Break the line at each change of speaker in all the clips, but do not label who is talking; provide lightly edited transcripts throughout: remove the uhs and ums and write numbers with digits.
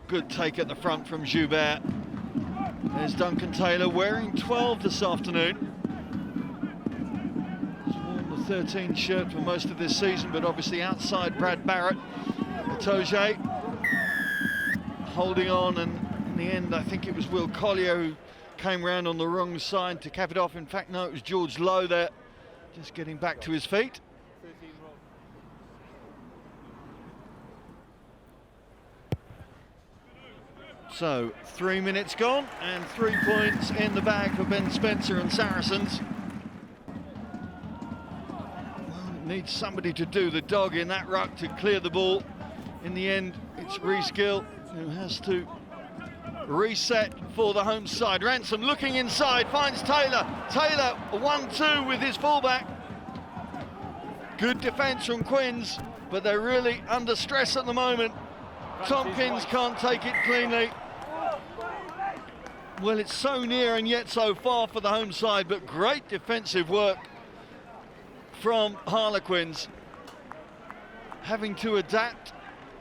Good take at the front from Joubert. There's Duncan Taylor wearing 12 this afternoon. He's worn the 13 shirt for most of this season, but obviously outside Brad Barrett. Itoje holding on, and in the end I think it was Will Collier who came round on the wrong side to cap it off. In fact, no, it was George Lowe there, just getting back to his feet. So 3 minutes gone and 3 points in the bag for Ben Spencer and Saracens. Well, it needs somebody to do the dog in that ruck to clear the ball. In the end, it's Rhys Gill who has to reset for the home side. Ransom looking inside, finds Taylor. Taylor 1-2 with his fullback. Good defence from Quins, but they're really under stress at the moment. Tompkins can't take it cleanly. Well, it's so near and yet so far for the home side, but great defensive work from Harlequins. Having to adapt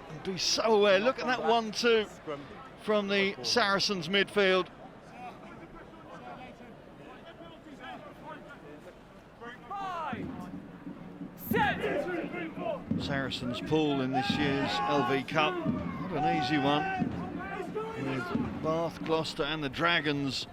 and be so aware. Look at that 1-2 from the Saracens midfield. Saracens pool in this year's LV Cup, not an easy one, with Bath, Gloucester and the Dragons.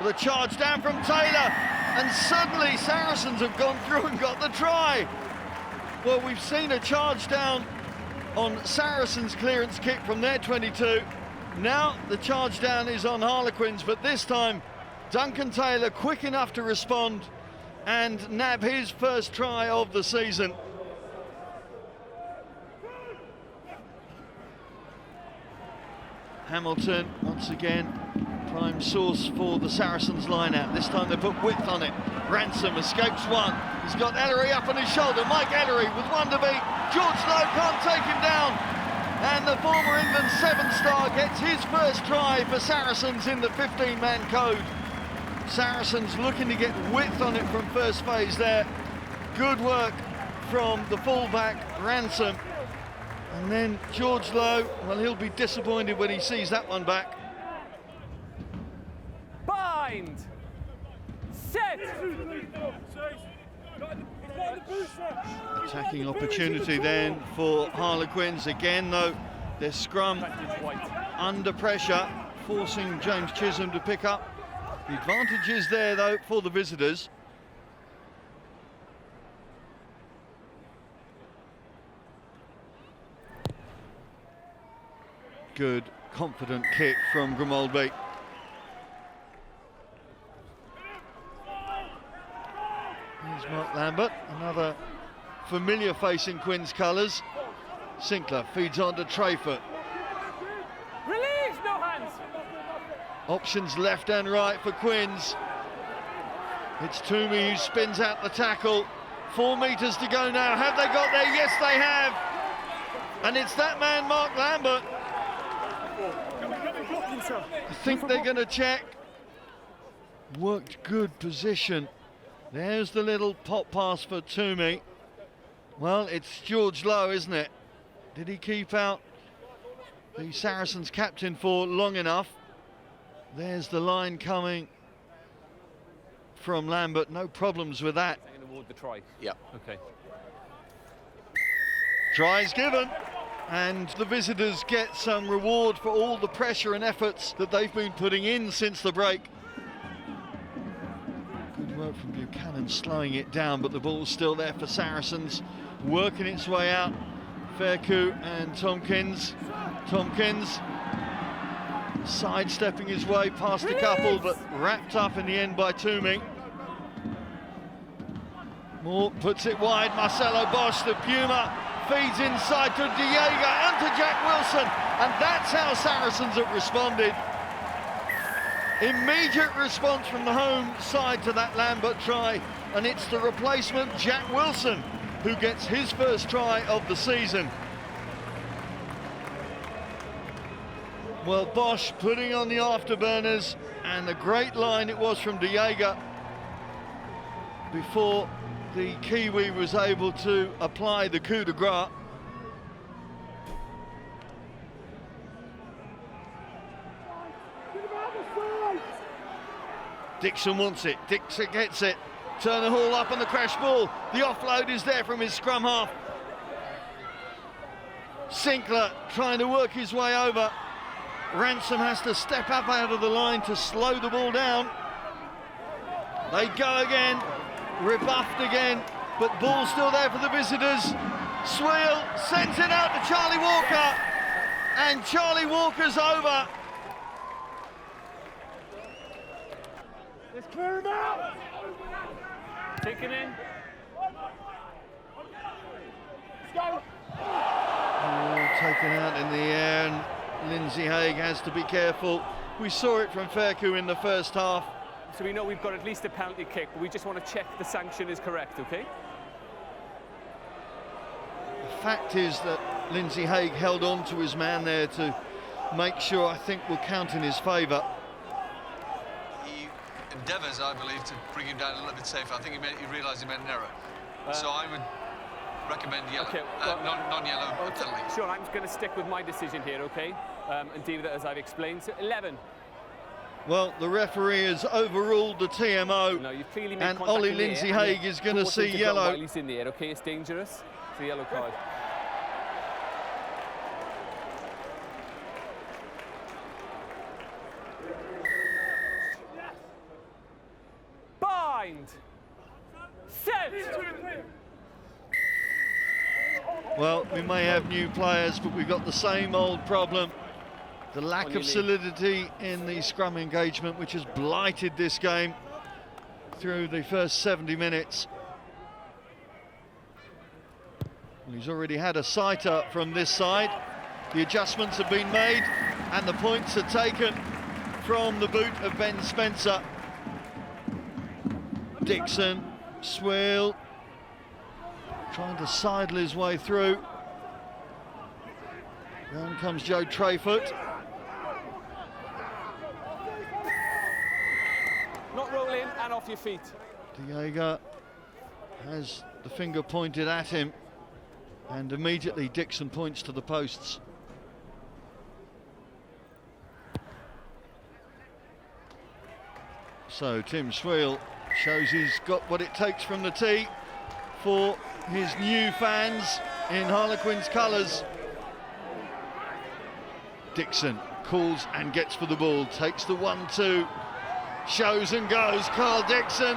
The charge down from Taylor, and suddenly Saracens have gone through and got the try. Well, we've seen a charge down on Saracens' clearance kick from their 22. Now the charge down is on Harlequins, but this time Duncan Taylor quick enough to respond and nab his first try of the season. Hamilton, once again, prime source for the Saracens line-out. This time they put width on it. Ransom escapes one. He's got Ellery up on his shoulder. Mike Ellery with one to beat. George Lowe can't take him down. And the former England 7-star gets his first try for Saracens in the 15-man code. Saracens looking to get width on it from first phase there. Good work from the fullback, Ransom. And then George Lowe, well, he'll be disappointed when he sees that one back.
Bind! Set!
Attacking opportunity then for Harlequins. Again, though, their scrum under pressure, forcing James Chisholm to pick up. The advantage is there, though, for the visitors. Good, confident kick from Grimoldby. Here's Mark Lambert, another familiar face in Quins' colours. Sinclair feeds on to Trayford.
Release, no hands!
Options left and right for Quins. It's Toomey who spins out the tackle. 4 metres to go now. Have they got there? Yes, they have. And it's that man, Mark Lambert. I think they're going to check. Worked good position. There's the little pop pass for Toomey. Well, it's George Lowe, isn't it? Did he keep out the Saracens captain for long enough? There's the line coming from Lambert. No problems with that.
I'm going to award the try.
Yeah.
Okay.
Try's given. And the visitors get some reward for all the pressure and efforts that they've been putting in since the break. Good work from Buchanan slowing it down, but the ball's still there for Saracens, working its way out. Faircou and Tompkins. Tompkins sidestepping his way past a couple, but wrapped up in the end by Toomey. Moore puts it wide. Marcelo Bosch, the Puma, feeds inside to Diego and to Jack Wilson, and that's how Saracens have responded. Immediate response from the home side to that Lambert try, and it's the replacement, Jack Wilson, who gets his first try of the season. Well, Bosch putting on the afterburners, and a great line it was from Diego before the Kiwi was able to apply the coup de grace. Dixon wants it, Dixon gets it. Turner Hall up on the crash ball. The offload is there from his scrum half. Sinclair trying to work his way over. Ransom has to step up out of the line to slow the ball down. They go again, rebuffed again, but ball still there for the visitors. Sweel sends it out to Charlie Walker, and Charlie Walker's over.
Let's clear him out. Take it in. Let's go.
Taken out in the air, and Lindsay Haig has to be careful. We saw it from Faircou in the first half.
So we know we've got at least a penalty kick, but we just want to check the sanction is correct, okay?
The fact is that Lindsay Haig held on to his man there to make sure, I think, will count in his favour.
He endeavours, I believe, to bring him down a little bit safer. I think he realised he made an error. So I would recommend yellow,
okay,
non-yellow penalty.
Sure, I'm just going to stick with my decision here, okay? And deal with it as I've explained. So 11.
Well, the referee has overruled the TMO,
No, you've clearly made
and
contact
Ollie
in the
Lindsay
air, and
Haig is going to
forced him
see
go
yellow.
while he's in the air, okay? It's dangerous. It's a yellow card. Bind! Set!
Well, we may have new players, but we've got the same old problem. The lack of solidity in the scrum engagement, which has blighted this game through the first 70 minutes. Well, he's already had a sighter from this side. The adjustments have been made, and the points are taken from the boot of Ben Spencer. Dixon, Sweel, trying to sidle his way through. Down comes Joe Trayfoot.
Not roll in and off your feet.
Diego has the finger pointed at him, and immediately Dixon points to the posts. So Tim Sweel shows he's got what it takes from the tee for his new fans in Harlequins colours. Dixon calls and gets for the ball, takes the 1-2, shows and goes, Carl Dixon.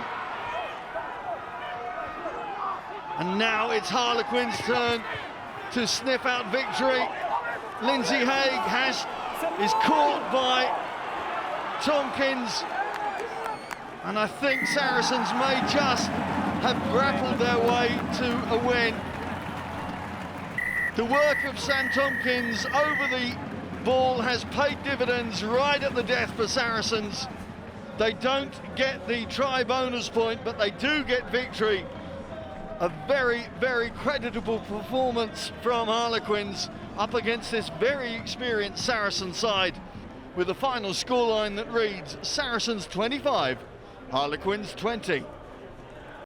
And now it's Harlequins' turn to sniff out victory. Lindsay Haig is caught by Tompkins, and I think Saracens may just have grappled their way to a win. The work of Sam Tompkins over the ball has paid dividends right at the death for Saracens. They don't get the try bonus point, but they do get victory. A very, very creditable performance from Harlequins up against this very experienced Saracen side, with a final scoreline that reads Saracens 25, Harlequins 20.